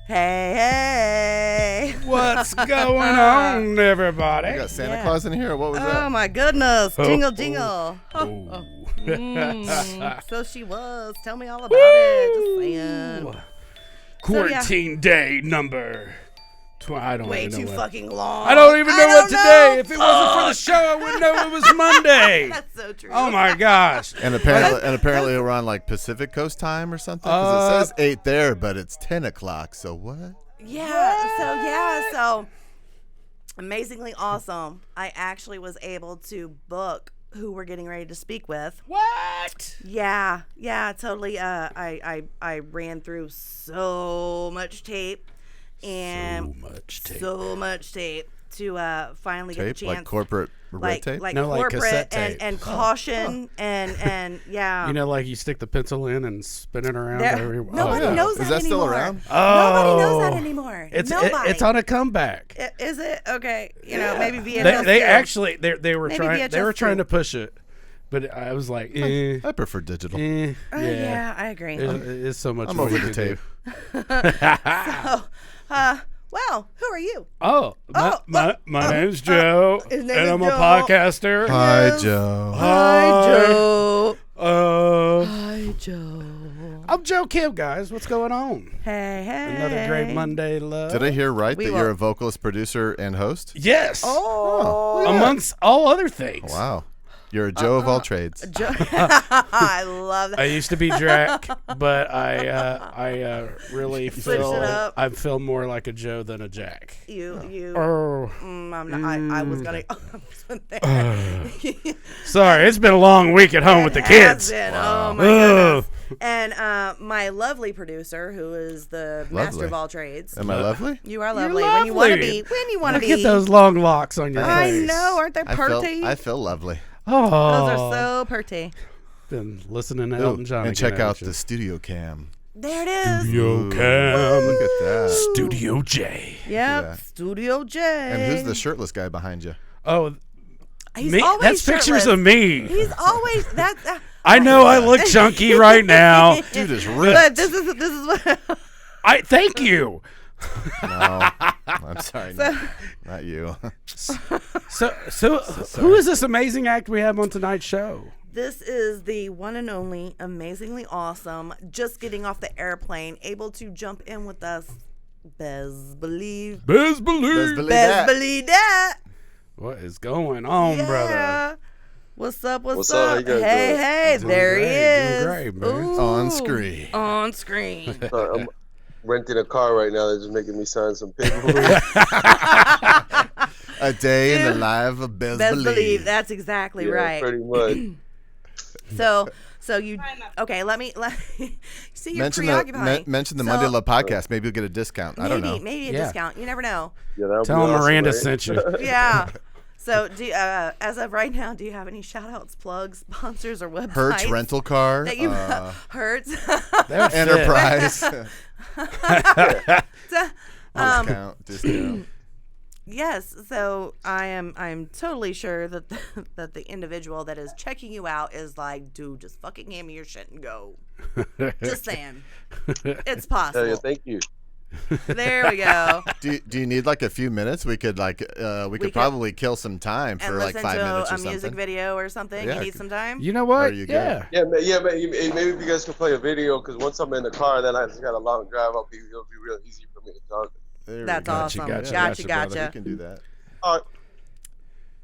Hey. What's going on, everybody? You got Santa Claus in here, or what was that? Oh, my goodness. Jingle, jingle. Oh. So she was. Tell me all about it. Just saying. Quarantine day number. I don't Way even know too what. fucking long. I don't even know what today. know. If it wasn't for the show, I wouldn't know it was Monday. That's so true. Oh my gosh. And apparently we're on like Pacific Coast time or something, because it says 8 there, but it's 10 o'clock. So what? So amazingly awesome. I actually was able to book who we're getting ready to speak with. What? Yeah, totally. I ran through so much tape. And so much tape to finally get the Tape? chance. Like corporate red tape? Like No, like corporate cassette tape. and caution and yeah. You know, like you stick the pencil in and spin it around. Nobody knows that Is that still anymore. around? Nobody knows that anymore. Nobody. It's on a comeback. Is it? Okay. You know, maybe VHS. They too. actually they were Maybe trying VHS to push it, but I was like, I prefer digital. Yeah, I agree. It's so much. I'm more over you the can tape. Well, who are you? My name's Joe, His name and is I'm Joe. a podcaster. Hi, Joe. Hi, Joe. I'm Joe Kemp, guys. What's going on? Hey. Another great Monday love. Did I hear right We that will- you're a vocalist, producer, and host? Yes. Oh. Amongst all other things. Wow. You're a Joe of all trades. Joe. I love that. I used to be Drac, but I really Switched it up. I feel more like a Joe than a Jack. I'm not. I was gonna. Sorry, it's been a long week at home with the kids. Oh my goodness. And my lovely producer, who is the master Lovely. of all trades. Am I lovely? You are lovely. When you want to be. Look at those long locks on your I face. know, aren't they pretty? I feel lovely. Oh, Those are so pretty. been listening to Ooh, Elton John. and again, check out haven't you? the studio cam. There it is. Studio Cam. Look at that. Studio J. Yep. that. Studio J. And who's the shirtless guy behind you? Oh, He's me? always That's pictures shirtless. of me. He's always that. I know I look chunky right now. Dude is But ripped. this is what. I thank you. No, I'm sorry. Not you. So who is this amazing act we have on tonight's show? This is the one and only, amazingly awesome, just getting off the airplane, able to jump in with us, Bezz Believe. Bezz Believe. Bezz Believe that. What is going on, brother? What's up? What's up? How you guys Hey, doing? there he is. Doing great, man. Ooh. On screen. On screen. I'm renting a car right now. They're just making me sign some paperwork. A day in the life of Bezz Bezz Believe. Believe. That's exactly right. Pretty much. So you okay? Let me see. You're Mention preoccupied. mention the Monday Love podcast. Maybe you'll get a discount. I don't know. Maybe a Yeah. discount. You never know. Yeah, that'll Tell be him awesome, Miranda right? sent you. Yeah. So, as of right now, do you have any shout-outs, plugs, sponsors, or websites? Hertz rental car. That you Hertz. Enterprise. Um, Discount. Yes. So I'm totally sure that that the individual that is checking you out is like, dude, just fucking hand me your shit and go. Just saying, it's possible. Hell yeah, thank you. There we go. Do you need like a few minutes? We could probably kill some time for And like listen 5 to minutes or a music something. video or something. Yeah, You need some time. You know what? There you go. Yeah. Yeah, maybe if you guys can play a video, because once I'm in the car, then I just got a long drive. It'll be real easy for me to talk. There we That's go. awesome. Gotcha, Gotcha. We can do that. All right.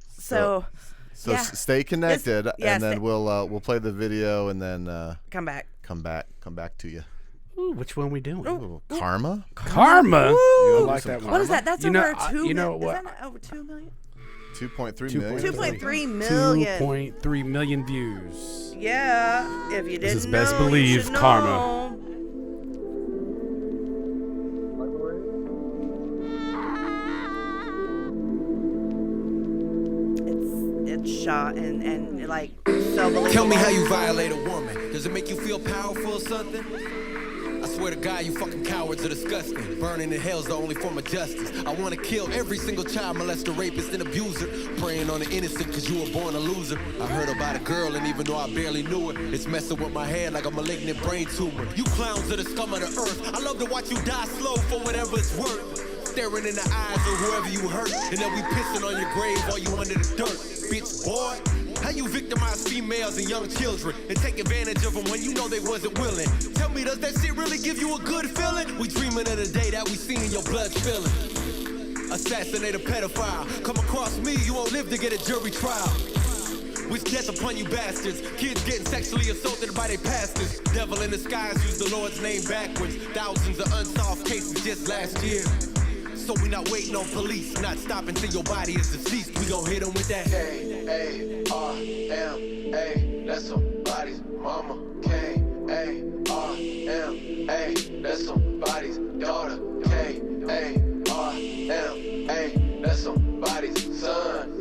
So So yeah. stay connected, yeah, and then we'll play the video, and then come back. come back to you. Ooh, which one we doing? Ooh, Karma. Karma. Woo! I like that one. What is that? That's You know, over 2 you know million. what? Is that not over 2 million? 2.3 million. 2.3 million. 2.3 million views. Yeah. If you didn't is know, Bezz you Believe should Karma. know. It's shot and like so believable. Tell me how you violate a woman. Does it make you feel powerful or something? I swear to God, you fucking cowards are disgusting. Burning in hell's the only form of justice. I wanna kill every single child molester, rapist, and abuser. Preying on the innocent cause you were born a loser. I heard about a girl and even though I barely knew her, it's messing with my head like a malignant brain tumor. You clowns are the scum of the earth. I love to watch you die slow for whatever it's worth. Staring in the eyes of whoever you hurt, and they'll be pissing on your grave while you under the dirt. Bitch, boy. How you victimize females and young children and take advantage of them when you know they wasn't willing? Tell me, does that shit really give you a good feeling? We dreaming of the day that we seen your blood spilling. Assassinate a pedophile. Come across me, you won't live to get a jury trial. Wish death upon you bastards. Kids getting sexually assaulted by their pastors. Devil in disguise, use the Lord's name backwards. Thousands of unsolved cases just last year. So we not waiting on police, not stopping till your body is deceased. We gon' hit them with that K-A-R-M-A, that's somebody's mama. K-A-R-M-A, that's somebody's daughter. K-A-R-M-A, that's somebody's son.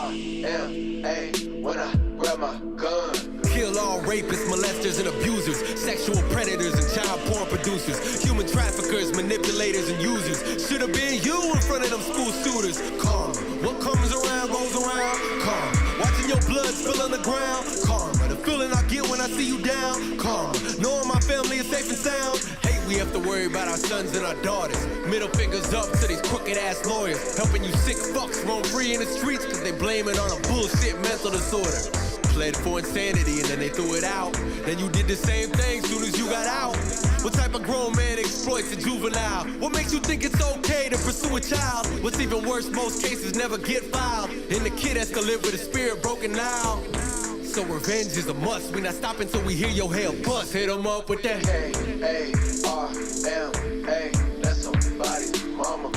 K-A-R-M-A, when I grab my gun. Kill all rapists, molesters, and abusers, sexual predators and child porn producers, human traffickers, manipulators, and users. Should have been you in front of them school shooters. Karma, what comes around goes around. Karma, watching your blood spill on the ground. Karma, the feeling I get when I see you down. Karma, knowing my family is safe and sound. Hate we have to worry about our sons and our daughters. Middle fingers up to these crooked ass lawyers, helping you sick fucks roam free in the streets cause they blame it on a bullshit mental disorder. Pled for insanity and then they threw it out. Then you did the same thing soon as you got out. What type of grown man exploits a juvenile? What makes you think it's okay to pursue a child? What's even worse, most cases never get filed. And the kid has to live with a spirit broken now. So revenge is a must. We not stopping till we hear your hell bust. Hit 'em up with that K-A-R-M-A, that's somebody's mama.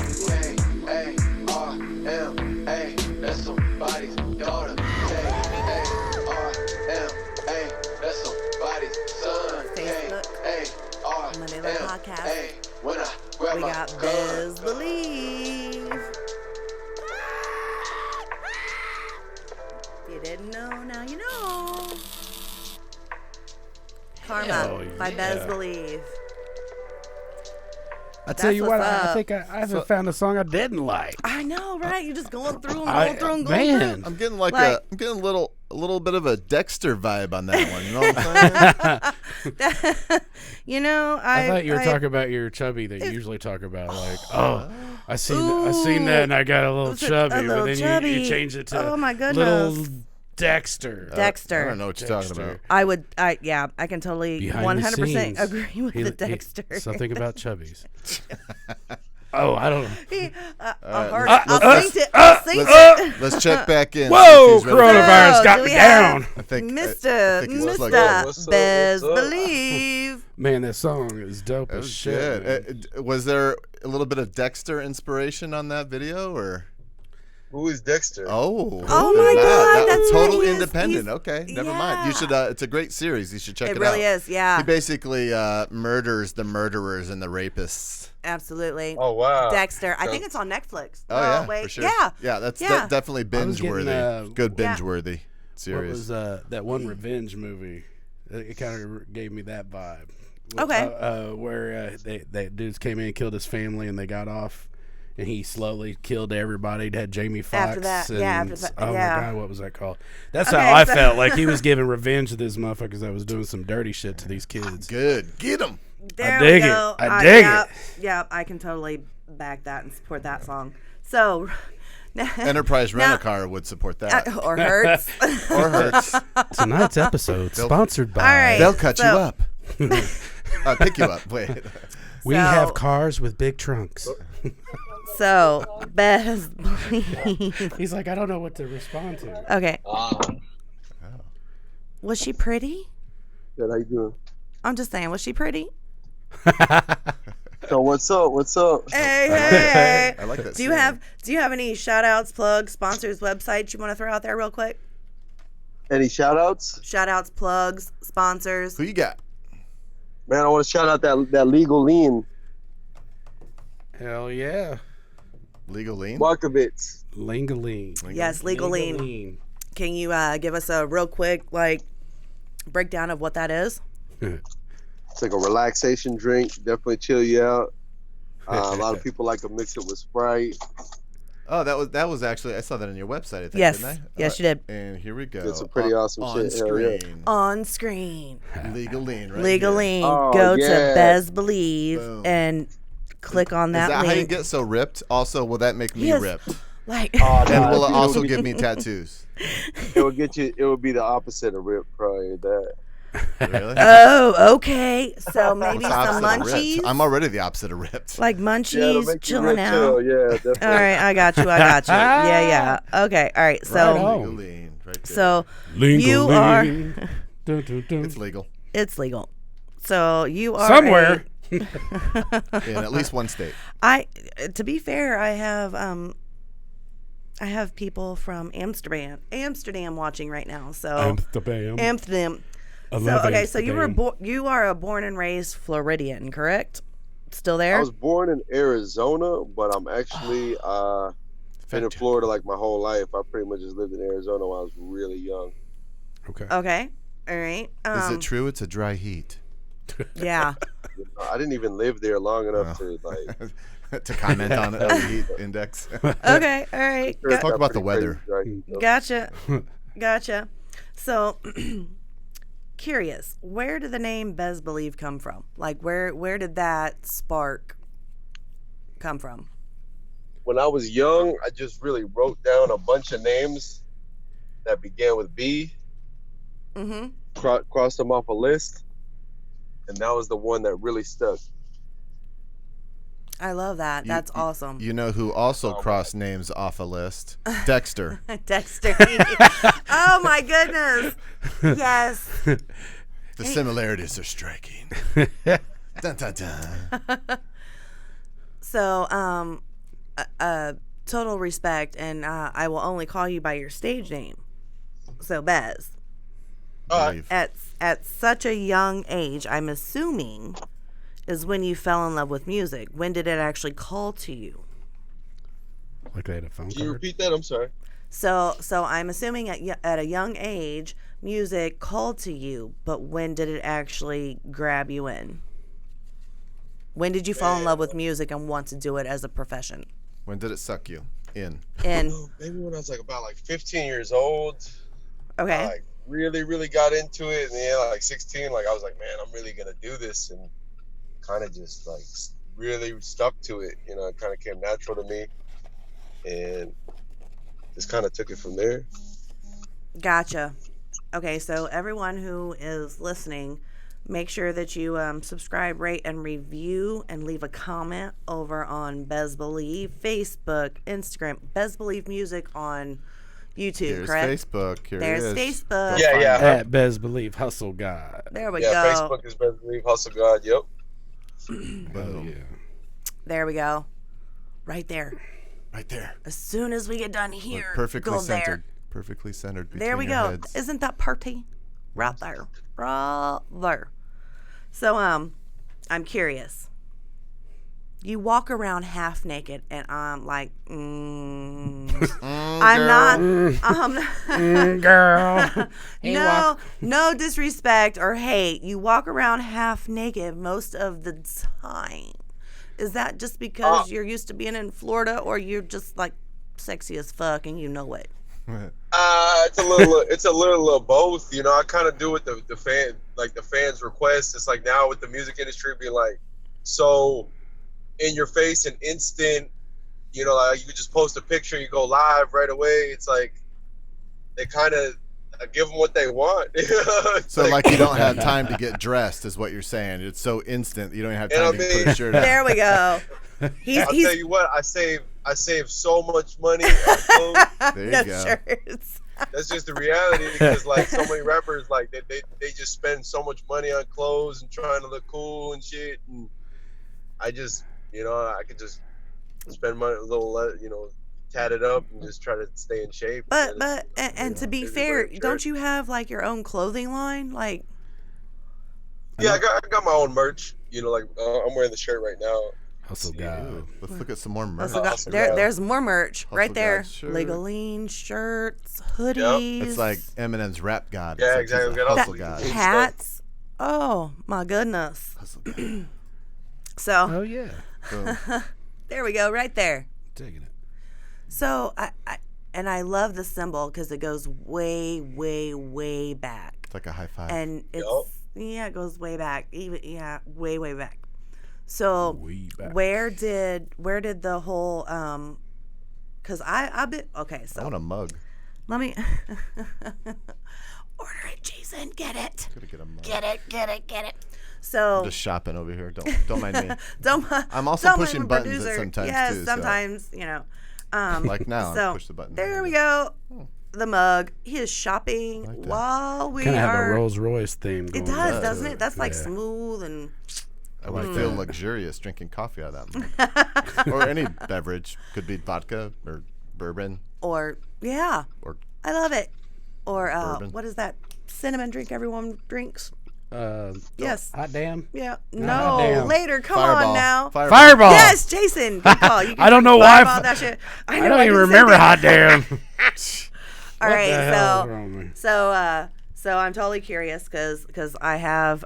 K-A-R-M-A, that's somebody's daughter. That's somebody's son. Facebook, Monday Love Podcast. We got Bezz Believe. If you didn't know, now you know. Karma by Bezz Believe. I tell you what, what's I up. think I haven't found a song I didn't like. I know, right? You're just going through and going through and going man. through. I'm getting a little bit of a Dexter vibe on that one. You know what I'm saying? You know, I thought you were talking about your chubby that you usually talk about. Like, I seen that and I got a little chubby, but then you changed it to little Dexter. Dexter. I don't know what you're talking about. I can totally Behind 100% agree with the Dexter. Something about chubbies. I don't know. I'll sing it. Let's check back in. Whoa, see if he's ready. coronavirus got me down. I think Mr. he's plugged Mr. in. Bezz Believe. Man, that song is dope That as was shit. good. Was there a little bit of Dexter inspiration on that video, or? Who is Dexter? Oh my God, that's total right, he is. independent. He's- Okay, never mind. You should. It's a great series. You should check it out. It really is, yeah. He basically murders the murderers and the rapists. Absolutely. Oh wow. Dexter. I think it's on Netflix. Oh yeah, wait. for sure. Yeah. That's Yeah. definitely binge worthy. Good binge worthy What series. was that one revenge movie? It kind of gave me that vibe. Okay. Where they dudes came in and killed his family and they got off, and he slowly killed everybody. It had Jamie Foxx. After that, and, after that, oh yeah. my God, what was that called? That's Okay, how I so- felt. Like he was giving revenge to these motherfuckers that was doing some dirty shit to these kids. Good. Get him. There dig we it. go. I dig yeah, it. Yeah, I can totally back that and support that song. So, Enterprise Rent-A-Car would support that. or Hurts. Or Hertz. Tonight's episode sponsored by. All right. They'll cut you So- up. Pick you up. Wait. We So- have cars with big trunks. So, Bezz Believe. He's like, I don't know what to respond to. Okay. Was she pretty? Good, how you doing? I'm just saying, was she pretty? So what's up? What's up? Hey. I like that. Do you have any shout outs, plugs, sponsors, websites you want to throw out there real quick? Any shout outs? Shout outs, plugs, sponsors. Who you got? Man, I want to shout out that Legal Lean. Hell yeah. Legal Lean? Markovitz. Lingaling. Yes, Legal Lean. Can you give us a real quick breakdown of what that is? It's like a relaxation drink. Definitely chill you out. A lot of people like to mix it with Sprite. Oh, that was actually, I saw that on your website, I think, Yes. didn't I? Yes, you did. And here we go. It's a pretty awesome on shit. Hell yeah. screen. On screen. Legal lean, right? Legal here. lean. Oh, Go yeah. to Bezz Believe Boom. and click on that Is that link. how you get so ripped? Also, will that make me Yes. ripped? Like, Oh, And nah, will it you also know, give me tattoos? It will get you. It will be the opposite of rip, probably that. Really? oh, okay. So maybe What's the some opposite of ripped? munchies. I'm already the opposite of ripped. Like Yeah, it'll munchies, make you chilling rip out. chill. Yeah, definitely. All right, I got you. Yeah. Okay, all right. So, Right on. Legal lean, right there. so Legal you lean. are. Dun, dun, dun. It's legal It's legal. So you are Somewhere. in at least one state. To be fair, I have people from Amsterdam watching right now. So Amsterdam. I So love okay, so Amsterdam. you are a born and raised Floridian, correct? Still there? I was born in Arizona, but I'm actually been in Florida like my whole life. I pretty much just lived in Arizona when I was really young. Okay. Okay. All right. Is it true it's a dry heat? Yeah. You know, I didn't even live there long enough to like. To comment on the heat index. Okay. All right. Sure, it's Talk got about the pretty weather. crazy dry heat, though. Gotcha. So, curious, where did the name Bezz Believe come from? Like, where did that spark come from? When I was young, I just really wrote down a bunch of names that began with B. Mm-hmm. Crossed them off a list, and that was the one that really stuck. I love that. That's awesome. You know who also crossed names off a list? Dexter. Dexter. Oh my goodness. Yes. The similarities are striking. Dun, dun, dun. So, total respect, and I will only call you by your stage name. So, Bezz. Believe. At such a young age, I'm assuming, is when you fell in love with music. When did it actually call to you? Like they had a phone Can you card. repeat that? I'm sorry. So I'm assuming at a young age, music called to you, but when did it actually grab you in? When did you fall in love with music and want to do it as a profession? When did it suck you in? And Maybe when I was like about 15 years old. okay, I really got into it, and then like 16, like I was like, man, I'm really gonna do this, and kind of just like really stuck to it. You know, it kind of came natural to me, and just kind of took it from there. gotcha. Okay, so everyone who is listening, make sure that you subscribe, rate, and review, and leave a comment over on Bezz Believe, Facebook, Instagram, Bezz Believe Music on YouTube, Here's correct? Facebook. Here There's it is. Facebook. Yeah. At Bezz Believe, Hustle God. There we Yeah, go. Facebook is Bezz Believe, Hustle God. Yep. Oh, yeah. There we go. Right there. Right there. As soon as we get done here, Perfectly go centered. there. Perfectly centered between There we your go. heads. Isn't that pretty? Right there. Right there. So, I'm curious. You walk around half naked, and I'm like, I'm not. Girl. No disrespect or hate. You walk around half naked most of the time. Is that just because you're used to being in Florida, or you're just like sexy as fuck and you know it? It's a little of both. You know, I kind of do what the fans request. It's like now with the music industry being like so in your face and instant. You know, like you could just post a picture, you go live right away. It's like they kind of give them what they want. So like you don't have time to get dressed is what you're saying. It's so instant you don't even have time to put a shirt on. There we go. I'll tell you what, I save so much money on clothes. There you No go. shirts. That's just the reality, because like so many rappers, like they just spend so much money on clothes and trying to look cool and shit. And I just, you know, I could just spend money a little, you know, tat it up and just try to stay in shape. But and to be Maybe fair, wear a shirt. don't you have like your own clothing line? Like, Yeah, I got my own merch. You know, like I'm wearing the shirt right now. Hustle God. Ooh, let's look at some more merch. there's more merch right Hustle there. God shirt. Legal Lean shirts, hoodies. It's like Eminem's rap god. Yeah, It's like exactly. he's We a got hustle all god. the- hats. Oh my goodness. Hustle guy. So Oh yeah, there we go, right there. taking it. So I love the symbol because it goes way, way, way back. It's like a high five. And it's Yup. yeah, it goes way back. Even way, way back. So Way back. where did the whole because I've been okay. I So want a mug. let me order it, Jason. Get it. Gotta get a mug. Get it. So I'm just shopping over here. Don't mind me. don't. I'm also don't pushing mind buttons producer. sometimes yes, too. sometimes you know. Like now, So I push the button. there we go. The mug. He is shopping Like that. while we Kind of have a are. Rolls Royce theme going It does, on. doesn't it? That's like Yeah. smooth and. I would feel luxurious drinking coffee out of that mug. Or any beverage. Could be vodka or bourbon Or yeah, or I love it. Or Bourbon. what is that cinnamon drink everyone drinks? Yes. Hot damn. Yeah. God No. damn. Later. Come Fireball. on now. Fireball. Yes, Jason. Good call. You can I don't drink know why. Fireball, that shit. I know, don't even can say remember that. hot damn. All right. the hell is wrong with me? So I'm totally curious because I have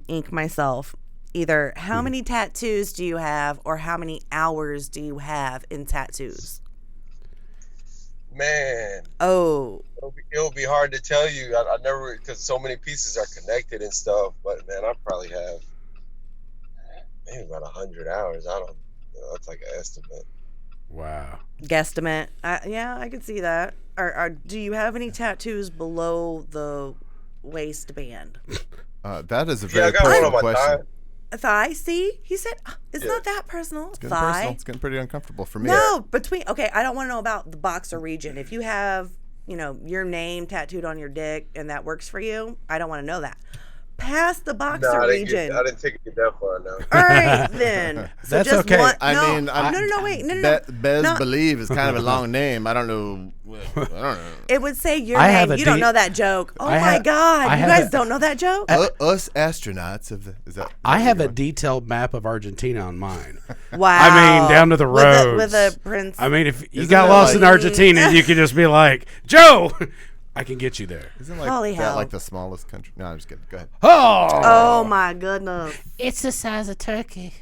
ink myself. Either how many tattoos do you have, or how many hours do you have in tattoos? Man, Oh. it'll be hard to tell you. I never, because so many pieces are connected and stuff. But man, I probably have maybe about 100 hours. I don't. That's like an estimate. Wow. Guesstimate. Yeah, I could see that. Or do you have any tattoos below the waistband? that is a Yeah, very I got one personal on my question. thigh. Thigh? See, he said it's Yeah. not that personal. It's getting Thigh. personal. It's getting pretty uncomfortable for me. No, between. Okay, I don't want to know about the boxer region. If you have, your name tattooed on your dick and that works for you, I don't want to know that. Past the boxer No, region. I didn't take it that far. No. All right, then. So That's just okay. One, I no, mean, no, wait, no. Bezz No. Believe is kind of a long name. I don't know. I don't know. It would say your I have name. a You don't deep- know that joke. Oh I my have- God, I you have guys a- don't know that joke? Us astronauts of the is that? I have a detailed map of Argentina on mine. Wow. I mean, down to the roads. with a prince. I mean, if you Isn't got it lost like- in Argentina, you could just be like, Joe, I can get you there. Isn't like Holy that hell. like the smallest country? No, I'm just kidding. Go ahead. Oh my goodness. It's the size of Turkey.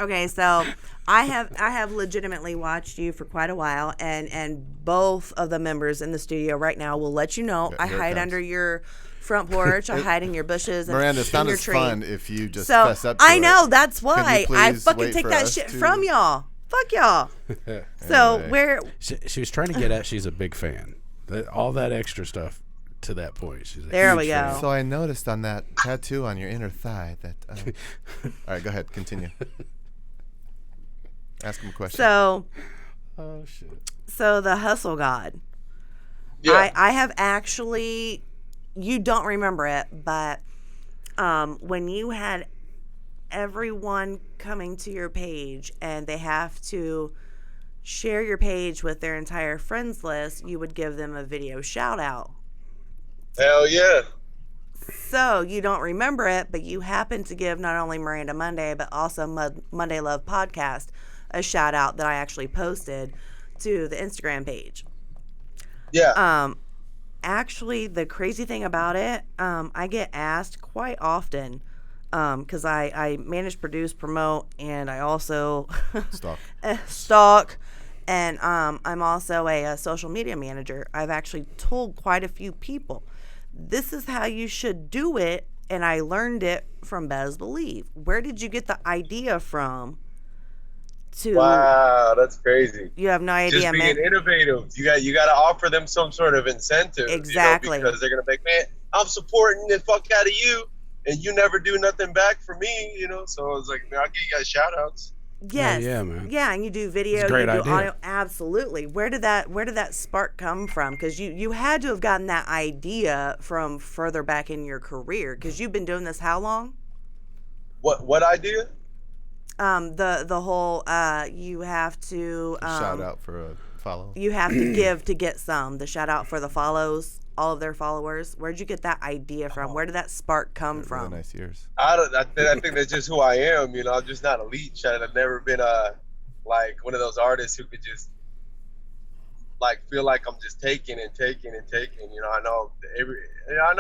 Okay, so I have legitimately watched you for quite a while, and both of the members in the studio right now will let you know I here it hide comes. under your front porch. I hide in your bushes and Miranda, it's in not your as tree. fun if you just So fess up to I it. know that's why you I please fucking wait take for that us shit to- from y'all. Fuck y'all. So Anyway. where? She was trying to get at she's a big fan. All that extra stuff to that point. She's a There huge we go. fan. So I noticed on that tattoo on your inner thigh that. All right, go ahead. Continue. Ask him a question. So Oh shit. the hustle god. Yeah. I have actually, you don't remember it, but when you had everyone coming to your page and they have to share your page with their entire friends list, you would give them a video shout out. Hell yeah. So you don't remember it, but you happen to give not only Miranda Monday, but also Monday Love Podcast a shout out that I actually posted to the Instagram page. Yeah. Actually, the crazy thing about it, I get asked quite often, because I manage, produce, promote, and I also stalk, and I'm also a social media manager. I've actually told quite a few people, this is how you should do it, and I learned it from Bezz Believe. Where did you get the idea from? Wow, that's crazy. You have no idea, Just being man. innovative. You got to offer them some sort of incentive. Exactly. Because they're gonna be like, man, I'm supporting the fuck out of you, and you never do nothing back for me. So I was like, man, I'll give you guys shout outs. Yes. yeah, man. Yeah, and you do video, It's a great you do idea. audio. Absolutely. Where did that spark come from? Because you had to have gotten that idea from further back in your career. Because you've been doing this how long? What idea? The whole you have to Shout out for a follow. you have to give to get some. The shout out for the follows, all of their followers. Where'd you get that idea from? Where did that spark come from? Really nice ears. I think that's just who I am. I'm just not elite. I've never been like one of those artists who could just like feel like I'm just taking and taking and taking. You know, I know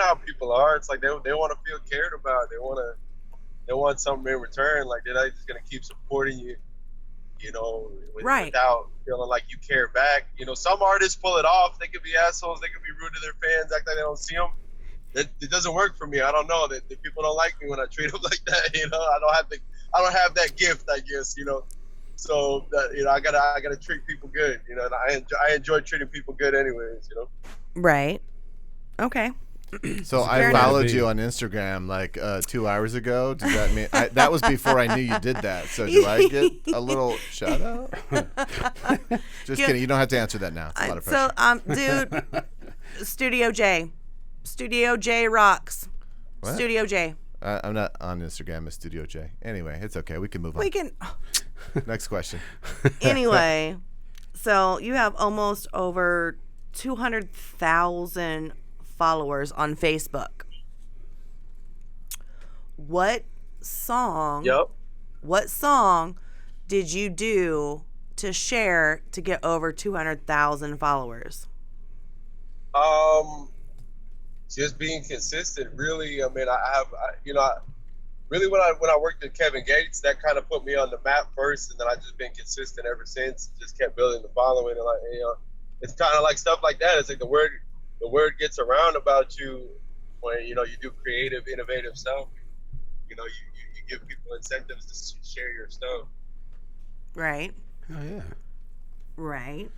how people are. It's like they want to feel cared about. They want something in return. Like they're not just gonna keep supporting you, you know, without feeling like you care back. You know, some artists pull it off. They could be assholes. They could be rude to their fans, act like they don't see them. It doesn't work for me. I don't know. The people don't like me when I treat them like that. You know, I don't have that gift, I guess. You know, so you know, I gotta treat people good. You know, and I enjoy treating people good, anyways. You know. Right. Okay. So I followed you on Instagram like 2 hours ago. Does that mean that was before I knew you did that? So do I get a little shout out? Just kidding. You don't have to answer that now. It's a lot of pressure. Dude, Studio J rocks. What? Studio J. I'm not on Instagram as Studio J. Anyway, it's okay. We can move on. We can. Next question. Anyway, so you have almost over 200,000 followers on Facebook. What song? Yep. What song did you do to share to get over 200,000 followers? Just being consistent, really. I mean, really when I worked at Kevin Gates, that kind of put me on the map first, and then I've just been consistent ever since. Just kept building the following, and like, you know, it's kind of like stuff like that. It's like the word gets around about you when, you know, you do creative, innovative stuff. You know, you give people incentives to share your stuff. Right. Oh yeah. Right.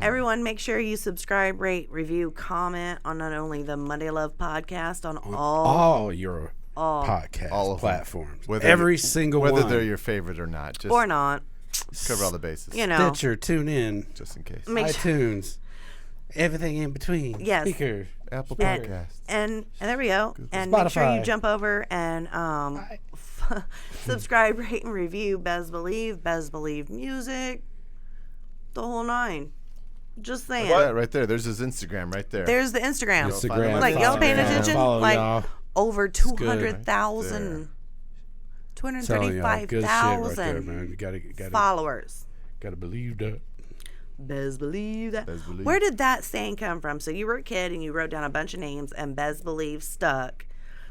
Everyone, make sure you subscribe, rate, review, comment on not only the Monday Love podcast on all your podcast platforms, every single whether one, they're your favorite or not, just or not. Cover all the bases. You know, Stitcher, tune in, just in case. iTunes, everything in between. Yes. Speaker, Apple Podcasts, and there we go. Google. And Spotify. make sure you jump over and subscribe, rate, and review Bezz Believe music, the whole nine. Just saying. Yeah, right there. There's his Instagram right there. There's the Instagram. Like, y'all paying attention? Follow like y'all. over 200,000, Right 235,000 You gotta followers. Gotta believe that. Bezz Believe that. Bezz Believe. Where did that saying come from? So you were a kid and you wrote down a bunch of names, and Bezz Believe stuck.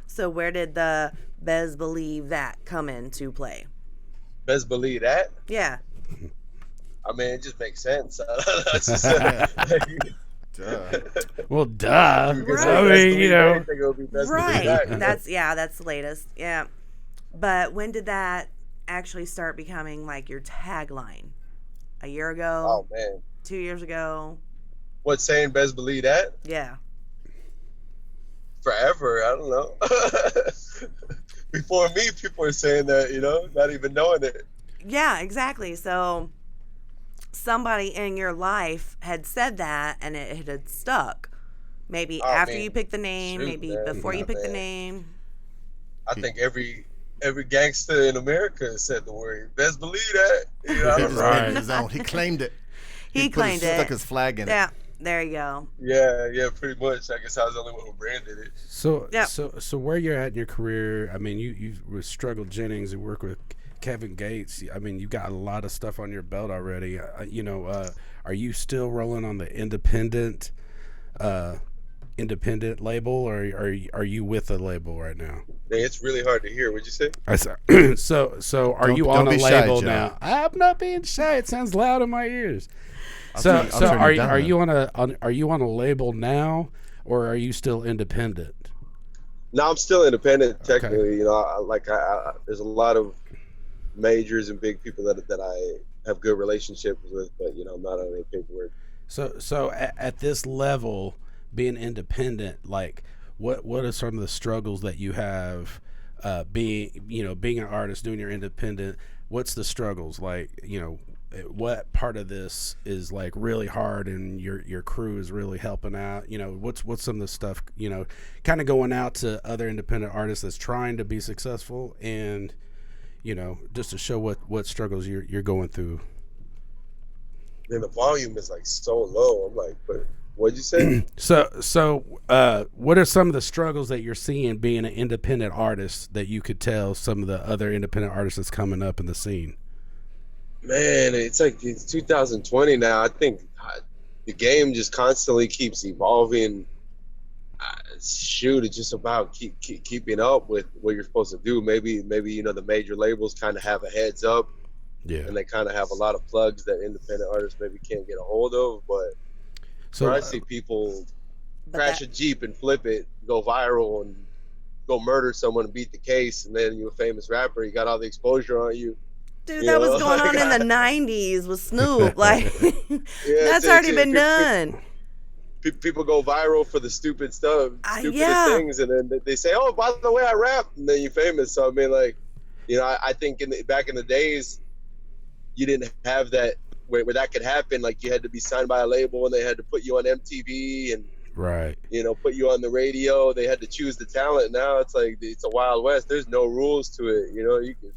So where did the Bezz Believe that come into play? Best believe that. Yeah. I mean, it just makes sense. That's just, Duh. Well, duh. Right. I mean, you know. Right. That's the latest. Yeah. But when did that actually start becoming like your tagline? A year ago? Oh man. 2 years ago? What saying? Best believe that. Yeah. Forever. I don't know. Before me, people were saying that, you know, not even knowing it. Yeah, exactly. So somebody in your life had said that and it had stuck. Maybe after you picked the name, maybe before you picked the name. I think every gangster in America said the word. Best believe that. You know, Right. His own. He claimed it. He claimed it. Stuck his flag in it. Yeah, there you go. Yeah, pretty much. I guess I was the only one who branded it. So where you're at in your career, I mean, you with Struggle Jennings and work with Kevin Gates. I mean, you got a lot of stuff on your belt already. You know, are you still rolling on the independent label, or are you with a label right now? Hey, it's really hard to hear. What'd you say? So are you on a label now? I'm not being shy. It sounds loud in my ears. Are you on a label now, or are you still independent? No, I'm still independent technically. Okay. You know, there's a lot of majors and big people that I have good relationships with, but you know, I'm not on any paperwork. So at this level, being independent, like what are some of the struggles that you have being an artist, doing your independent? What's the struggles like? You know, what part of this is like really hard and your crew is really helping out? You know, what's some of the stuff, you know, kind of going out to other independent artists that's trying to be successful, and you know, just to show what struggles you're going through. And the volume is like so low. I'm like, but what'd you say? So what are some of the struggles that you're seeing being an independent artist that you could tell some of the other independent artists that's coming up in the scene? Man, it's like it's 2020 now. I think the game just constantly keeps evolving. Shoot, it's just about keeping up with what you're supposed to do. Maybe the major labels kind of have a heads up, and they kind of have a lot of plugs that independent artists maybe can't get a hold of. But So where I see people crash a Jeep and flip it, go viral, and go murder someone and beat the case, and then you're a famous rapper. You got all the exposure on you. Dude, that was going on in the 90s with Snoop. Like, that's already been done. People go viral for the stupid stuff, stupidest things, and then they say, "Oh, by the way, I rap," and then you're famous. So I mean, like, I think back in the days, you didn't have that where that could happen. Like, you had to be signed by a label, and they had to put you on MTV and put you on the radio. They had to choose the talent. Now it's like it's a Wild West. There's no rules to it. You can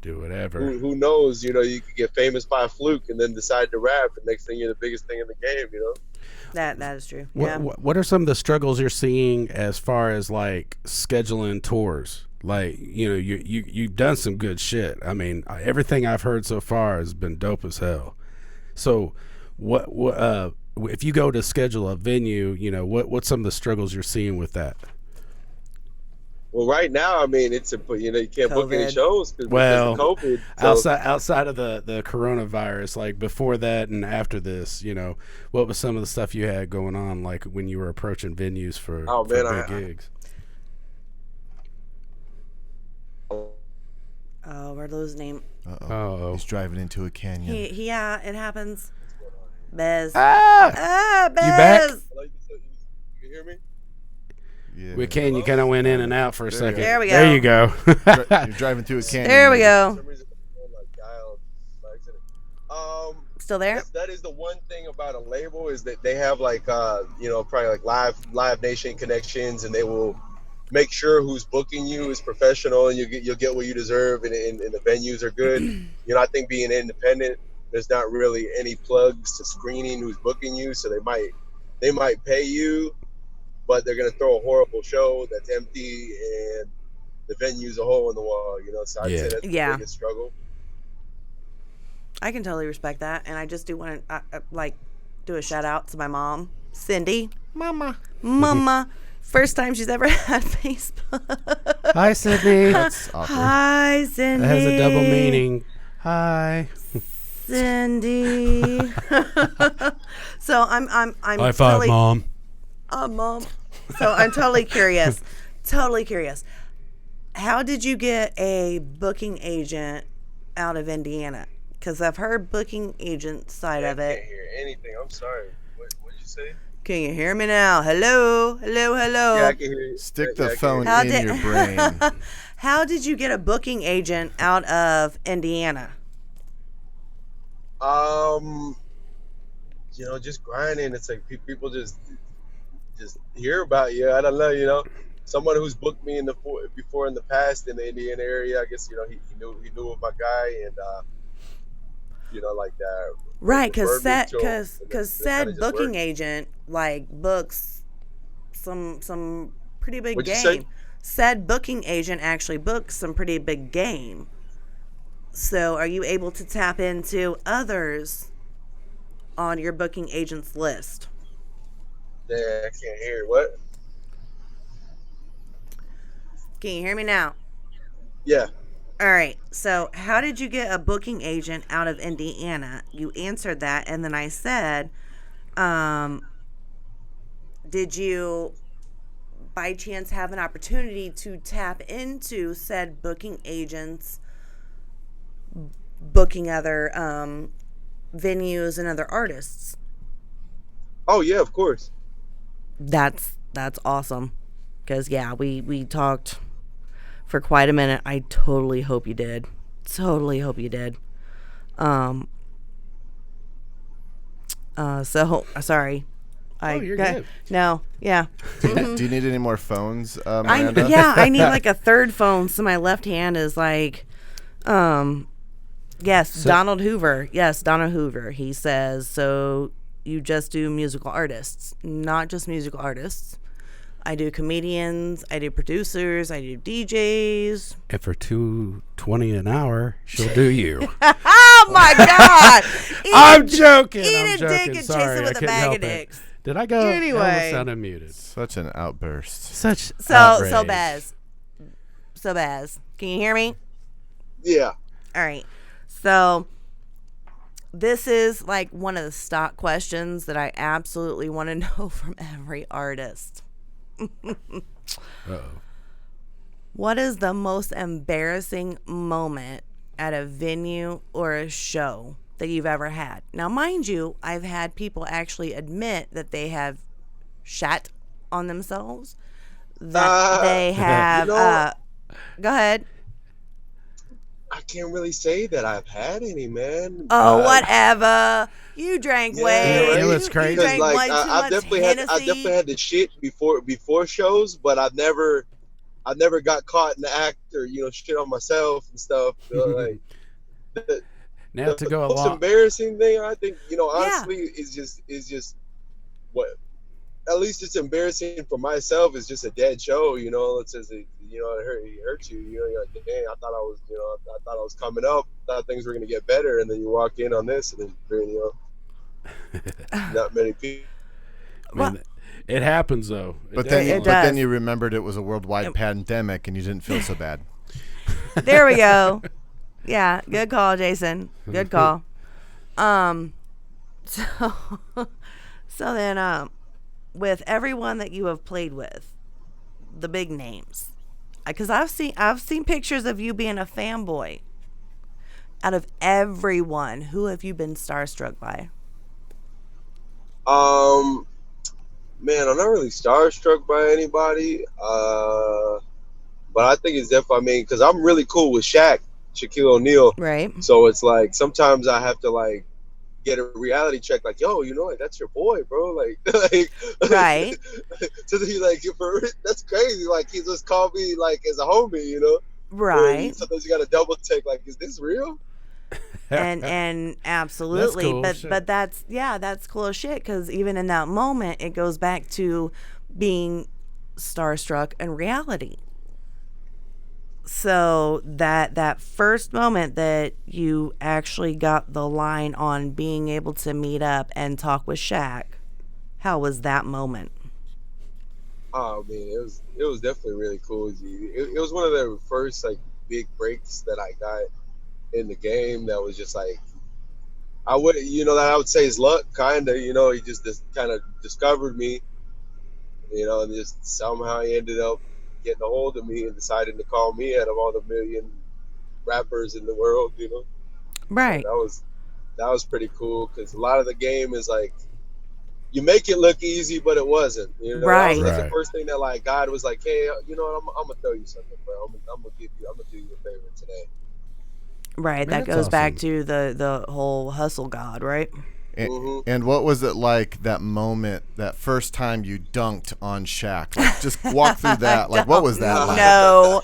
do whatever. Who knows? You could get famous by a fluke and then decide to rap, and next thing you're the biggest thing in the game. That is true. What are some of the struggles you're seeing as far as like scheduling tours? Like, you've done some good shit. I mean, everything I've heard so far has been dope as hell. So, what if you go to schedule a venue? What's some of the struggles you're seeing with that? Well, right now, I mean, you can't book any shows because of COVID. So. Outside of the coronavirus, like before that and after this, what was some of the stuff you had going on, like when you were approaching venues for big gigs? Oh, we're losing him. Uh-oh. He's driving into a canyon. Yeah, it happens. Bezz. Bezz. You back? You hear me? Yeah. We can. You kind of went in and out for a second. There we go. There you go. You're driving through a canyon. There we go. For some reason, Still there? That is the one thing about a label is that they have like probably like live nation connections, and they will make sure who's booking you is professional, and you'll get what you deserve, and the venues are good. I think being independent, there's not really any plugs to screening who's booking you, so they might pay you, but they're gonna throw a horrible show that's empty, and the venue's a hole in the wall. So I'd say that's the biggest struggle. I can totally respect that, and I just do want to do a shout out to my mom, Cindy. Mama. First time she's ever had Facebook. Hi, Sydney. That's awkward. Hi, Cindy. That has a double meaning. Hi, Cindy. So I'm high five, Mom. Mom. So I'm totally curious. How did you get a booking agent out of Indiana? Because I've heard booking agent side of it. I can't hear anything. I'm sorry. What did you say? Can you hear me now? Hello? Yeah, I can hear you. Stick the phone in your brain. How did you get a booking agent out of Indiana? Just grinding. It's like people just hear about you. I don't know, someone who's booked me before in the past in the Indiana area. I guess he knew of my guy, and like that. Right, because said booking agent books some pretty big game. Said booking agent actually books some pretty big game. So are you able to tap into others on your booking agent's list? Yeah, I can't hear. What? Can you hear me now? Yeah. All right. So how did you get a booking agent out of Indiana? You answered that, and then I said, did you by chance have an opportunity to tap into said booking agents booking other venues and other artists? Oh yeah, of course. That's awesome. Because we talked for quite a minute. I totally hope you did. So sorry. You're good. No, yeah. Do you need any more phones, Miranda? I need like a third phone so my left hand is like, Donald Hoover. Yes, Donald Hoover. He says, so you just do musical artists. Not just musical artists. I do comedians, I do producers, I do DJs. And for $2.20 an hour, she'll do you. Oh my God! I'm joking. Eat I'm a joking. dick and chase Sorry, it I with a couldn't bag help of it. dicks. Did I go? Anyway. Elvis sounded muted. Such an outburst. Such So outrage. Bezz, can you hear me? Yeah. All right. So this is like one of the stock questions that I absolutely want to know from every artist. Uh-oh. What is the most embarrassing moment at a venue or a show that you've ever had? Now, mind you, I've had people actually admit that they have shat on themselves, that they have. Go ahead. I can't really say that I've had any, man. Oh, whatever. You drank way. It was You crazy. Because drank like one too I much definitely Hennessy. had the shit before shows, but I never got caught in the act or shit on myself and stuff. Like Now to go most along. embarrassing thing I think honestly is just what. At least it's embarrassing for myself. It's just a dead show, It says it hurt you. You're like, dang, I thought I was coming up. Thought things were gonna get better, and then you walk in on this, and then not many people. Man, it happens though. But It then does. you remembered it was a worldwide pandemic and you didn't feel so bad. There we go. Yeah, good call, Jason. Good call. So then, with everyone that you have played with, the big names, because I've seen pictures of you being a fanboy. Out of everyone, who have you been starstruck by? Man, I'm not really starstruck by anybody. But I think it's definitely, because I'm really cool with Shaquille O'Neal. Right. So it's like sometimes I have to like get a reality check, like, yo, like that's your boy, bro. Like Right. So he's like, that's crazy. Like he just called me like as a homie, Right. Sometimes you got to double check, like, is this real? and absolutely, That's cool but that's cool as shit, because even in that moment it goes back to being starstruck in reality. So that first moment that you actually got the line on being able to meet up and talk with Shaq, how was that moment? Oh man, it was definitely really cool. It was one of the first like big breaks that I got in the game. That was just like I would say is luck, kind of. He just kind of discovered me, and just somehow he ended up getting a hold of me and decided to call me out of all the million rappers in the world. Right. That was pretty cool, because a lot of the game is like you make it look easy, but it wasn't. Right. That's the Right. first thing that like God was like, hey, I'm gonna throw you something, bro. I'm gonna do you a favor today. Right. Man, That that's goes back awesome. to the whole hustle god, right? And what was it like, that moment, that first time you dunked on Shaq? Like, just walk through that. Like, what was that like? No.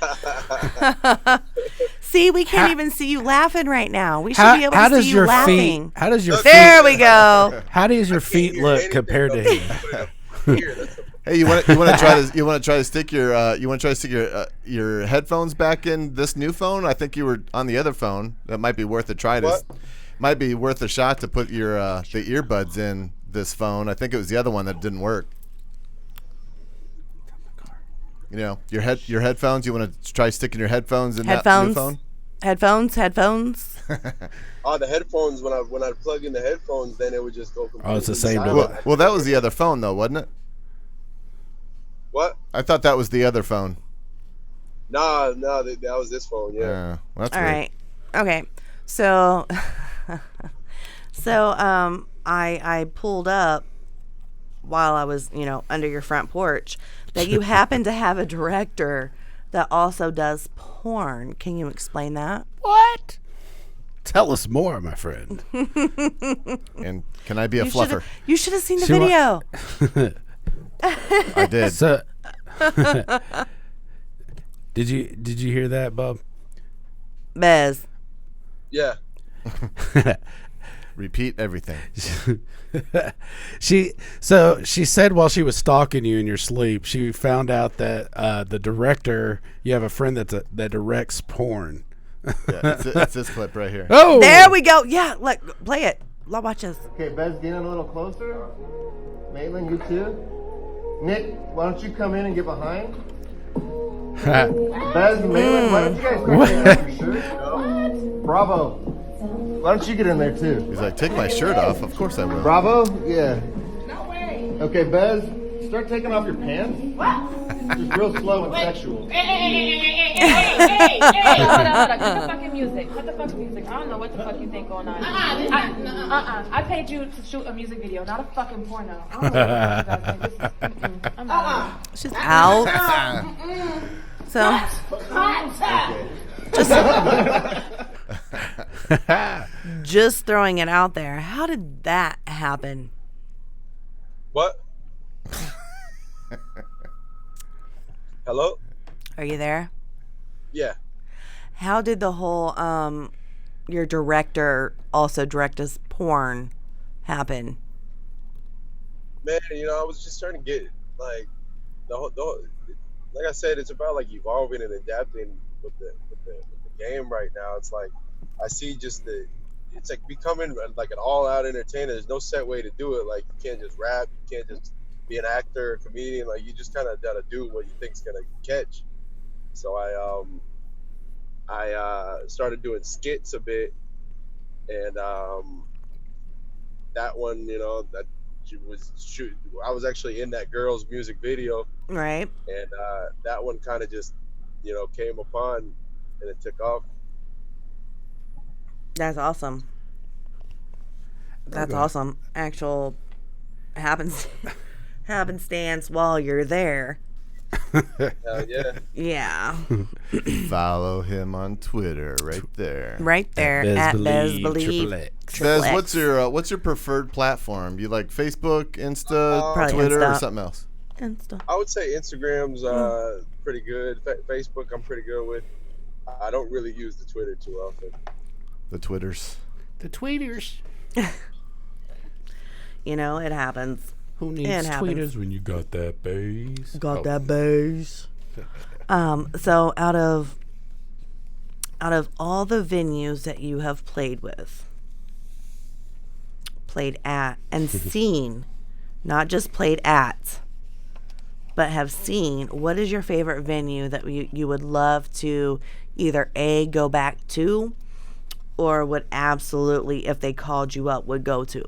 See, we can't even see you laughing right now. We should be able how to does see you your laughing. feet? How does your There feet? we go. How does your feet Hear look anything compared to though. him? Put it up here. That's Hey, you want to try to stick your headphones back in this new phone? I think you were on the other phone. That might be worth a try. What? Might be worth a shot to put your the earbuds in this phone. I think it was the other one that didn't work. Your headphones. You want to try sticking your headphones in that new phone? Headphones. Oh, the headphones. When I plug in the headphones, then it would just go completely Oh, it's the same silent. Well, that was the other phone though, wasn't it? What? I thought that was the other phone. Nah, that was this phone. Yeah. Well, that's All weird. right. Okay. So I pulled up while I was, under your front porch, that you happen to have a director that also does porn. Can you explain that? What? Tell us more, my friend. And can I be a fluffer? You should have seen the She wa- video. I did. So, did you hear that, Bub? Bez. Yeah. Repeat everything. She said while she was stalking you in your sleep, she found out that the director, you have a friend that directs porn. Yeah, it's this clip right here. Oh, There we go. Yeah, look, play it. Watch this. Okay, Bezz, get in a little closer. Maitland, you too. Nick, why don't you come in and get behind? Bezz and Maitland, why don't you guys start taking off your shirt? Bravo. Why don't you get in there too? He's like, take my shirt off. Of course I will. Bravo? Yeah. No way. Okay, Bezz, start taking off your pants. What? Just real slow and sexual. Hey, hold on. Cut the fucking music. Cut the fucking music. I don't know what the fuck you think going on. I paid you to shoot a music video, not a fucking porno. I don't know what you guys think. I'm out. She's out. So, just throwing it out there. How did that happen? What? Hello? Are you there? Yeah. How did the whole your director also direct us porn happen? Man, I was just trying to get like the whole like I said, it's about like evolving and adapting with the game right now. It's like I see it's like becoming like an all-out entertainer. There's no set way to do it. Like you can't just rap, you can't just be an actor or comedian. Like you just kind of gotta do what you think's gonna catch. So I started doing skits a bit, and that one, that was shoot. I was actually in that girl's music video, Right. and that one kind of just, came upon, and it took off. That's awesome. That's awesome. Actual happenstance while you're there. Hell yeah. Yeah. Follow him on Twitter right there. Right there at Bezz Believe. Bezz, what's your preferred platform? You like Facebook, Insta, Probably Twitter, Insta. or something else? Insta. I would say Instagram's pretty good. Facebook I'm pretty good with. I don't really use the Twitter too often. The Twitters. the tweeters. It happens. Who needs It happens. tweeters when you got that bass? Got that bass. So out of all the venues that you have played at, and seen, not just played at, but have seen, what is your favorite venue that you would love to either A, go back to, or would absolutely, if they called you up, would go to?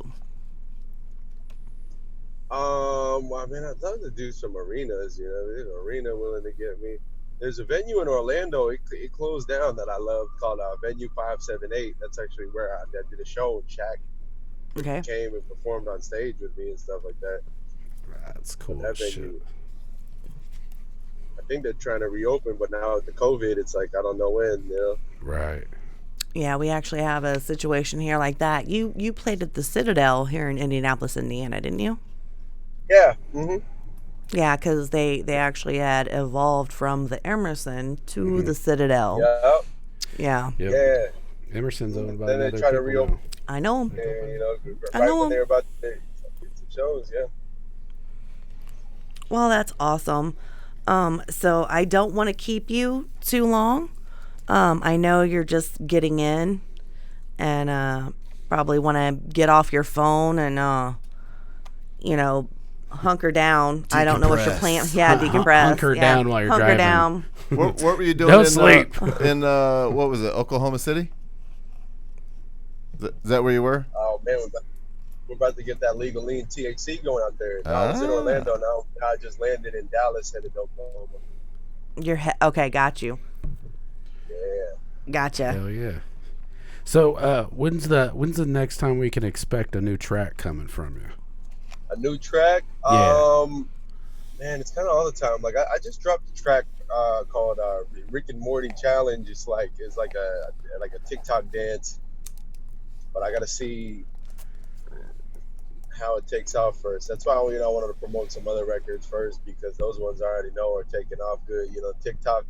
Well, I mean, I'd love to do some arenas. There's an arena willing to get me. There's a venue in Orlando. It closed down that I love called Venue 578. That's actually where I did a show. Shaq Okay. came and performed on stage with me and stuff like that. That's cool. That Shit. venue, I think they're trying to reopen, but now with the COVID, it's like I don't know when. Right. Yeah, we actually have a situation here like that. You played at the Citadel here in Indianapolis, Indiana, didn't you? Yeah. Mm-hmm. Yeah, because they actually had evolved from the Emerson to the Citadel. Yeah. Yeah. Yep. Yeah. Emerson's owned by Then they another try to people reopen. now. I know 'em. And, I right know when 'em. they're about to get some shows, yeah. Well, that's awesome. So I don't want to keep you too long. I know you're just getting in and probably want to get off your phone and, hunker down. I don't know what your plan. Yeah, decompress. Hunker down while you're hunker driving. down. What were you doing Don't sleep. in what was it, Oklahoma City? Is that where you were? Oh man, we're about to get that legal lean THC going out there. I was in Orlando now. I just landed in Dallas, headed to Oklahoma. Okay, got you. Yeah. Gotcha. Hell yeah. So when's the next time we can expect a new track coming from you? A new track? Yeah. Man, it's kind of all the time. Like I just dropped a track called Rick and Morty Challenge. It's like a TikTok dance, but I gotta see how it takes off first. That's why I wanted to promote some other records first, because those ones I already know are taking off good. TikTok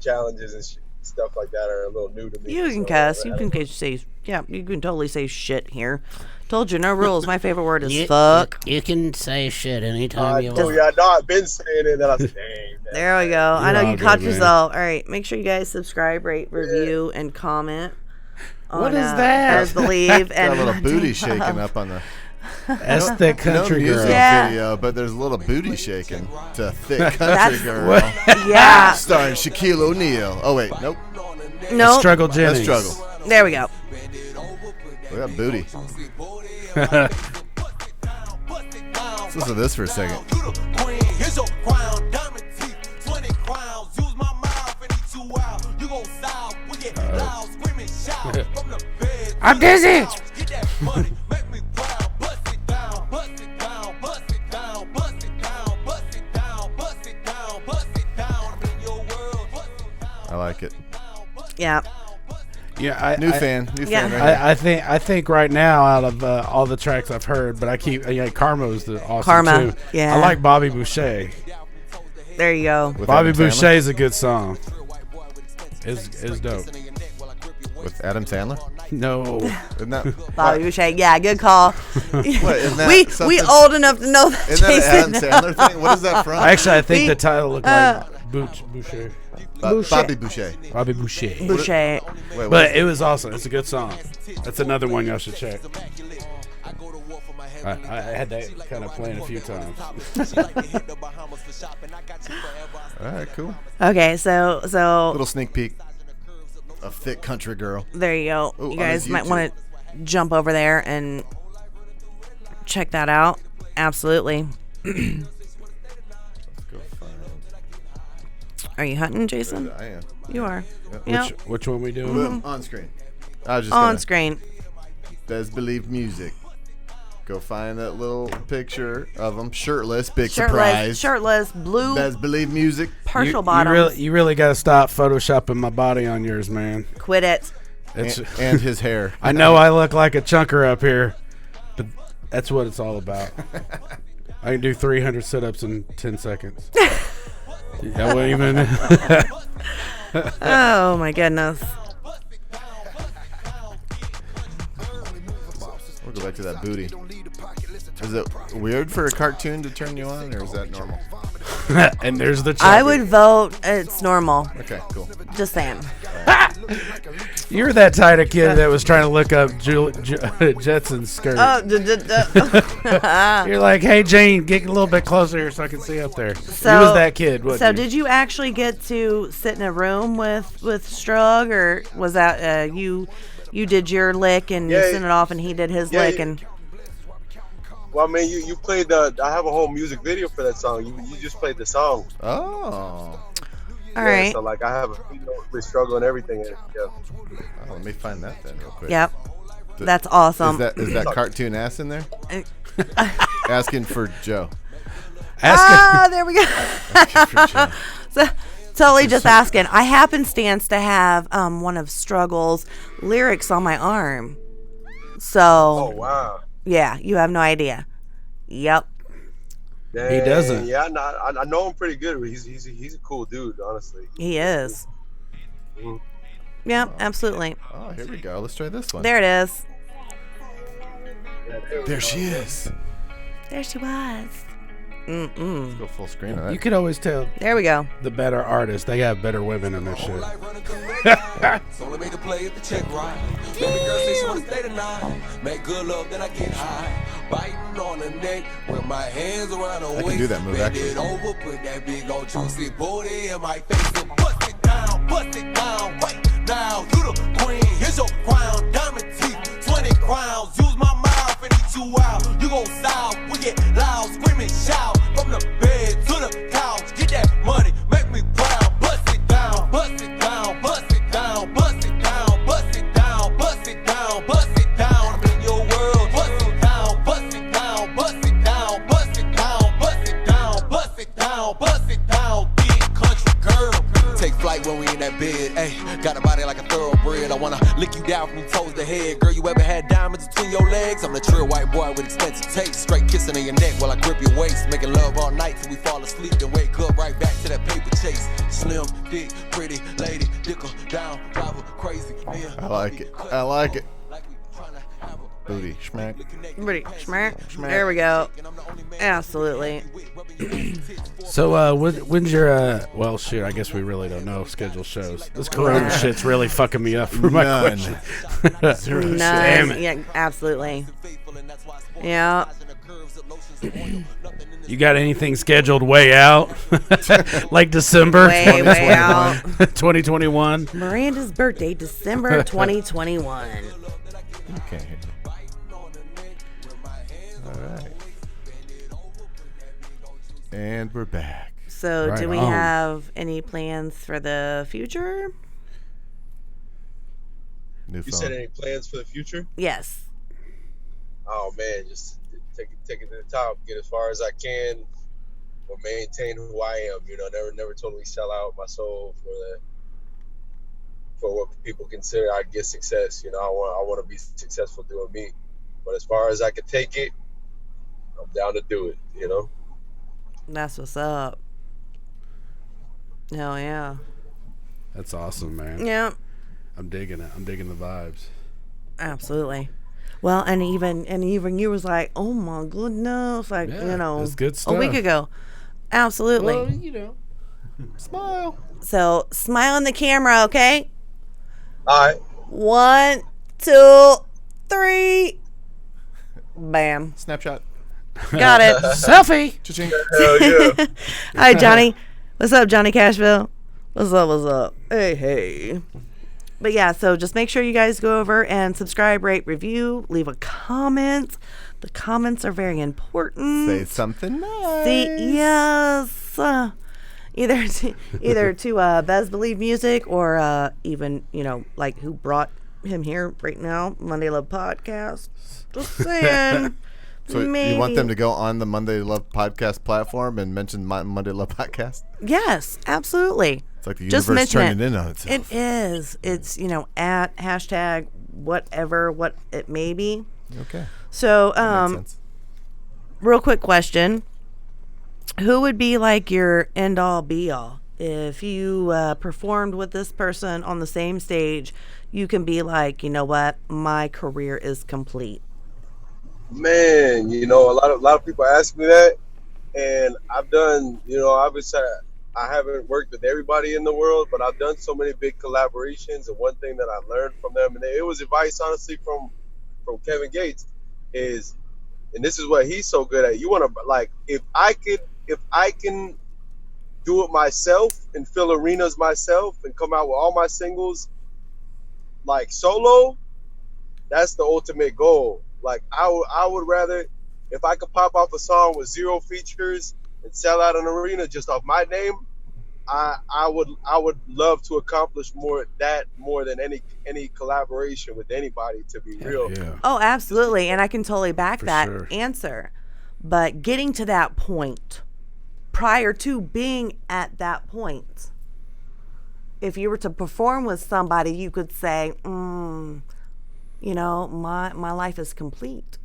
challenges and stuff like that are a little new to me. You can cuss. You can say, yeah, you can totally say shit here. Told you, no rules. My favorite word is fuck. You can say shit anytime you want. Yeah, I know I've been saying it, and I was like, dang, There we go. I know all you caught good, man. yourself. All right. Make sure you guys subscribe, rate, review, and comment. What on, is that? Bezz Believe. Got and a little Monday booty Love. shaking up on the That's Thick Country no music Girl. Yeah. video, but there's a little booty shaking to Thick Country That's- Girl. Yeah. Starring Shaquille O'Neal. Oh, wait. Nope. Nope. Struggle That's Jennings. Struggle. There we go. We got booty. Let's listen to this for a second. I'm dizzy. I like it. Yeah. Yeah, New fan right here. I think right now out of all the tracks I've heard, but I keep Karma's the awesome Karma, too. yeah. I like Bobby Boucher. There you go. With Bobby Adam Sandler? Boucher is a good song. Is dope. With Adam Sandler? No, Isn't that Bobby Boucher. Yeah, good call. what, isn't that we something- old enough to know that. Isn't that an Jason. Adam Sandler thing? What is that from? actually I think We- the title looked like Boucher. Bobby Boucher. Bobby Boucher. Boucher. Wait, But it was awesome. It's a good song. That's another one y'all should check. I had that kind of playing a few times. all right, cool. Okay, so Little sneak peek of Thick Country Girl. there you go. Ooh, You on guys his might YouTube. want to jump over there and check that out. Absolutely. Let's go find. Are you hunting, Jason? I am. You are. Yep. Yep. Which one we doing? Boom, on screen. I was just On gonna, screen. Bezz Believe music. Go find that little picture of him shirtless. Big Shirtless, surprise. blue, Bezz Believe music. partial bottoms. You really got to stop photoshopping my body on yours, man. Quit it. It's, And his hair. I know I look like a chunker up here, but that's what it's all about. I can do 300 sit-ups in 10 seconds. I wouldn't even. Oh my goodness. We'll go back to that booty. Is it weird for a cartoon to turn you on, or is that normal? And there's the. I chubby. would vote it's normal. Okay, cool. Just saying. You're that type of kid that was trying to look up Jetson's skirt. Oh, You're like, hey Jane, get a little bit closer here so I can see up there. So- he was that kid. Wasn't So he? did you actually get to sit in a room with Strug, or was that you did your lick and you Yeah. sent it off and he did his Yeah, lick yeah. and Well, I mean, you played I have a whole music video for that song. You just played the song. Oh. all right. So like I have a with struggle and everything. And, yeah. Oh, let me find that then real quick. Yep. Th- That's awesome. Is that cartoon ass in there? Asking for Joe. There we go. Asking for Joe. So, totally just asking. I happenstance to have one of Struggle's lyrics on my arm. So Oh wow. yeah, you have no idea. Yep. Dang, He doesn't. Yeah, I know him pretty good. He's a cool dude, honestly. He is. Mhm. Yep, absolutely. Oh, here we go. Let's try this one. There it is. Yeah, There she is. There she was. Let's go full screen of that. You could always tell There we go. the better artists. They have better women in their shit. So let me to play if the check right. Baby girl say she wanna stay tonight. Make good love, then I get high. Biting on the neck with my hands around her waist. can do that move, Bend actually. it over, put that big old juicy booty in my face and bust it down, right now. You the queen, here's your crown, diamond teeth, 20 crowns. Use my mouth and eat you out. You gon' south, we get loud, screaming, shout from the bed to the couch. Get that money, make me proud. Bust it down, bust it down, bust it down, bust it down, bust it down, bust it down, bust it down. I'm in your world. Bust it down, bust it down, bust it down, bust it down, bust it down, bust it down, bust it down. Big country girl. Take flight when we in that bed. Ayy, got a body like a thoroughbred. I wanna lick you down from your toes to head. Girl, you ever had diamonds between your legs? I'm the trill white boy with extensive taste. Straight kissing in your neck while I grip your waist. Making love all night till we fall asleep. Then wake up right back to that paper chase. Slim, thick, pretty lady. Dick her down, drive her crazy. I like it. I like it. Like we tryna have a Booty. Schmack. Pretty smart. There we go. Absolutely. So when's your well shit, I guess we really don't know schedule shows. This corona shit's really fucking me up for my question. None. Damn it. Yeah, absolutely. Yeah. You got anything scheduled way out? Like December? Way out. 2021? Miranda's birthday, December 2021. Okay. All right. And we're back. So, Right do we on. have any plans for the future? New You phone. said any plans for the future? Yes. Oh man, just take it to the top, get as far as I can, but maintain who I am. You know, never totally sell out my soul for what people consider, I guess, success. You know, I want to be successful doing me, but as far as I can take it, I'm down to do it. You know. That's what's up. Hell yeah. That's awesome, man. Yeah. I'm digging it. I'm digging the vibes. Absolutely. Well, and even you was like, oh my goodness, like, Yeah, you know, it's good a stuff. week ago. Absolutely. Well, you know. Smile. So smile on the camera, okay? All right. 1, 2, 3. Bam. Snapshot. Got it. Selfie! Cha-ching. Hell yeah. Hi, Johnny. What's up, Johnny Cashville? What's up? What's up? Hey. But yeah, so just make sure you guys go over and subscribe, rate, review, leave a comment. The comments are very important. Say something nice. See, yes. Either to Bezz Believe Music or even, you know, like who brought him here right now, Monday Love Podcast. Just saying. So you want them to go on the Monday Love Podcast platform and mention Monday Love Podcast? Yes, absolutely. It's like the Just universe mention turning in on itself. It is. It's, you know, at hashtag whatever, what it may be. Okay. So, Makes sense. real quick question. Who would be like your end all be all? If you performed with this person on the same stage, you can be like, you know what, my career is complete. Man, you know, a lot of people ask me that, and I've done, you know, obviously I haven't worked with everybody in the world, but I've done so many big collaborations, and one thing that I learned from them, and it was advice honestly from Kevin Gates, is, and this is what he's so good at. You want to, like, if I can do it myself and fill arenas myself and come out with all my singles like solo, that's the ultimate goal. Like I would rather, if I could pop off a song with 0 features and sell out an arena just off my name, I would love to accomplish more than any collaboration with anybody, to be real. Yeah. Oh, absolutely. And I can totally back For that sure. answer. But getting to that point, prior to being at that point, if you were to perform with somebody, you could say, you know, my life is complete.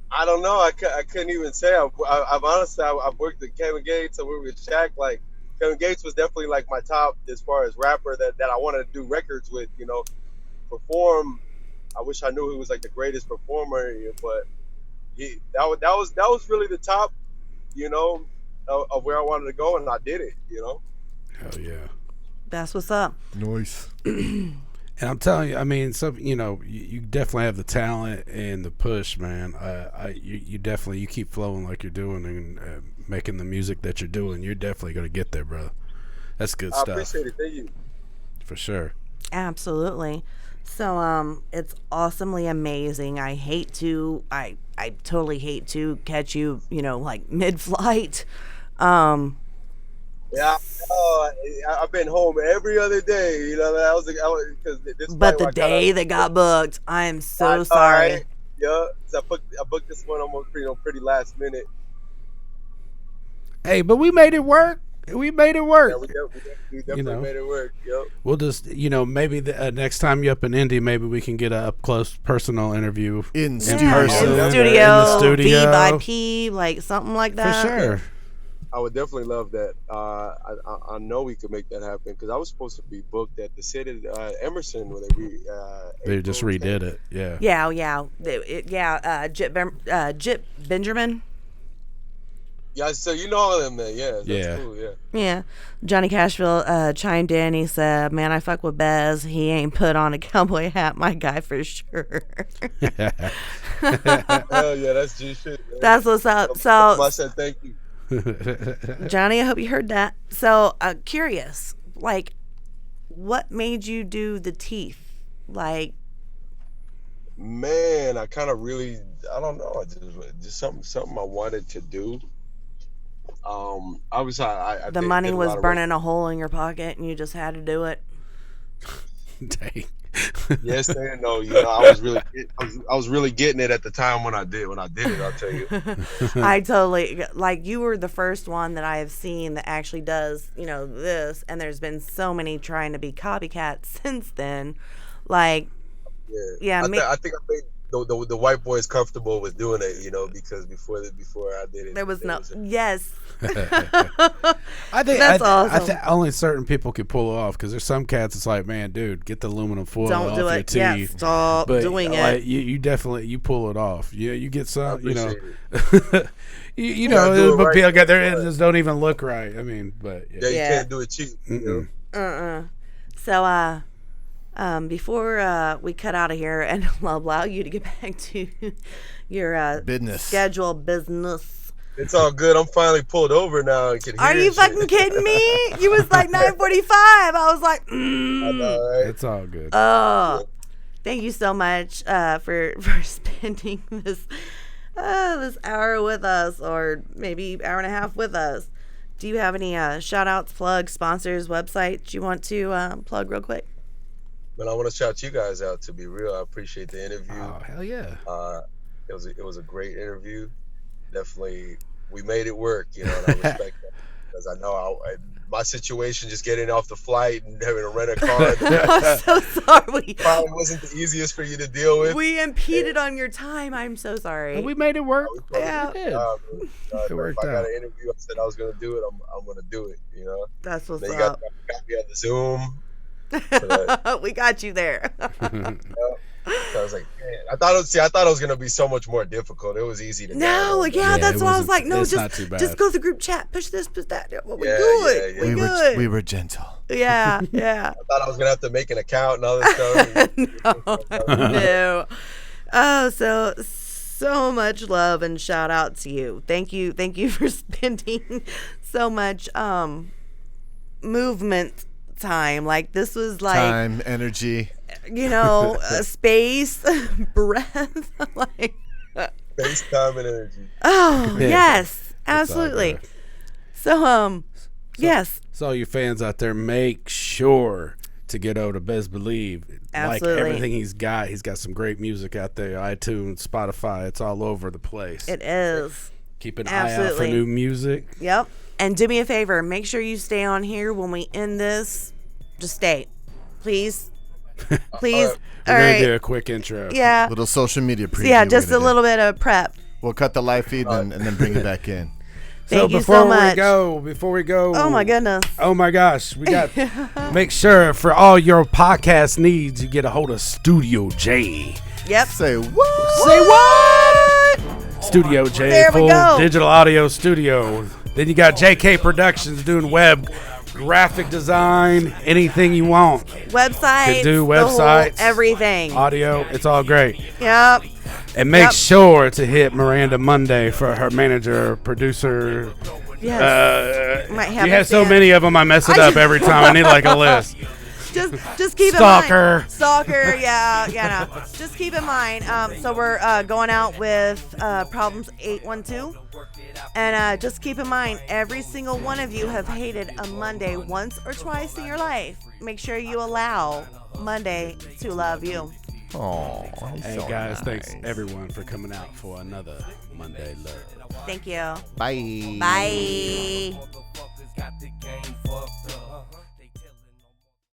I don't know. I couldn't even say. I've honestly, I've worked with Kevin Gates. I worked with Shaq. Like, Kevin Gates was definitely like my top as far as rapper that I wanted to do records with. You know, perform. I wish I knew he was like the greatest performer, but that was really the top, you know, of where I wanted to go, and I did it. You know. Hell yeah. That's what's up. Nice. And I'm telling you, I mean, you know, you definitely have the talent and the push, man. You definitely, you keep flowing like you're doing and making the music that you're doing. You're definitely going to get there, brother. That's good stuff. I appreciate it. Thank you. For sure. Absolutely. So it's awesomely amazing. I totally hate to catch you, you know, like mid-flight. Yeah, I've been home every other day. You know, because this. But the day that got booked, I am so sorry. Right. Yeah, so I booked this one almost pretty last minute. Hey, but we made it work. We made it work. Yeah, we definitely made it work. Yep. We'll just, you know, maybe the next time you're up in Indy, maybe we can get a up close personal interview In person, in in studio, the studio. VIP, like something like that. For sure. I would definitely love that. I know we could make that happen because I was supposed to be booked at the city Emerson when they just redid it. Yeah. Jip Benjamin. Yeah, so you know all them, man. Yeah, that's cool. Yeah. Yeah. Johnny Cashville chimed in. He said, "Man, I fuck with Bezz. He ain't put on a cowboy hat, my guy for sure." Hell yeah, that's G shit. Man. That's what's up. So I said thank you. Johnny, I hope you heard that. So, curious, like, what made you do the teeth? Like, man, I kind of really, I don't know, just something I wanted to do. Obviously, I the money was burning a hole in your pocket, and you just had to do it. Dang. Yes and no. You know, I was really getting it at the time when I did it. I'll tell you. I totally, like, you were the first one that I have seen that actually does, this, and there's been so many trying to be copycats since then. Like, yeah. I think I made the white boys comfortable with doing it, because before I did it, there was yes. I think that's awesome. I think only certain people could pull it off because there's some cats. It's like, man, dude, get the aluminum foil Don't off do your it. teeth. Yeah, stop doing it. You definitely pull it off. You get some. you know, right. but people get there and just don't even look right. I mean, but you can't do it cheap. So, before we cut out of here and allow you to get back to your scheduled business. It's all good. I'm finally pulled over now. And can Are hear you shit. fucking kidding me? You was like 9:45. I was like, I know, right? It's all good. Oh, thank you so much for spending this hour with us, or maybe hour and a half with us. Do you have any shout outs, plugs, sponsors, websites you want to plug real quick? But I want to shout you guys out, to be real. I appreciate the interview. Oh, hell yeah. It was a great interview. Definitely, we made it work, and I respect that. Because I know my situation, just getting off the flight and having to rent a car. I'm so sorry. Probably wasn't the easiest for you to deal with. We impeded on your time. I'm so sorry. But we made it work. Yeah. We did. It worked if I got out. an interview, I said I was going to do it. I'm going to do it, That's what's then you up. got me on the Zoom. We got you there. So I was like, man, I thought it was gonna be so much more difficult. It was easy to download. That's why I was like, no, it's not too bad. just go to the group chat, push this, push that. We're good. Yeah. We're good. We were gentle. Yeah. I thought I was gonna have to make an account and all this stuff. No. Oh, so much love and shout out to you. Thank you for spending so much movement time. Like, this was like time, energy, space, breath, like space, time, and energy. Oh yes, absolutely. So yes. So all you fans out there, make sure to get over to Bezz Believe. Absolutely. Like everything he's got some great music out there. iTunes, Spotify, it's all over the place. It is. Keep an eye out for new music. Yep. And do me a favor, make sure you stay on here when we end this. Just stay. Please. Please. We're going to do a quick intro. Yeah. Little social media preview. Yeah, just a little bit of prep. We'll cut the live feed and then bring it back in. Thank you so much. Before we go. Oh my goodness. Oh my gosh. We got make sure for all your podcast needs, you get a hold of Studio J. Yep. Say what? Say what? Studio J, there we full go. digital audio studio. Then you got JK Productions doing web graphic design, anything you want. Websites. Could do websites, everything. Audio, it's all great. Yep. And make sure to hit Miranda Monday for her manager, producer. Yes. You have so many of them, I mess it up every time. I need like a list. Just keep Stalker. in mind. Stalker, yeah, no. Just keep in mind. So we're going out with Problems 812. And just keep in mind, every single one of you have hated a Monday once or twice in your life. Make sure you allow Monday to love you. Oh, hey guys, thanks everyone for coming out for another Monday Love. Thank you. Bye. Bye.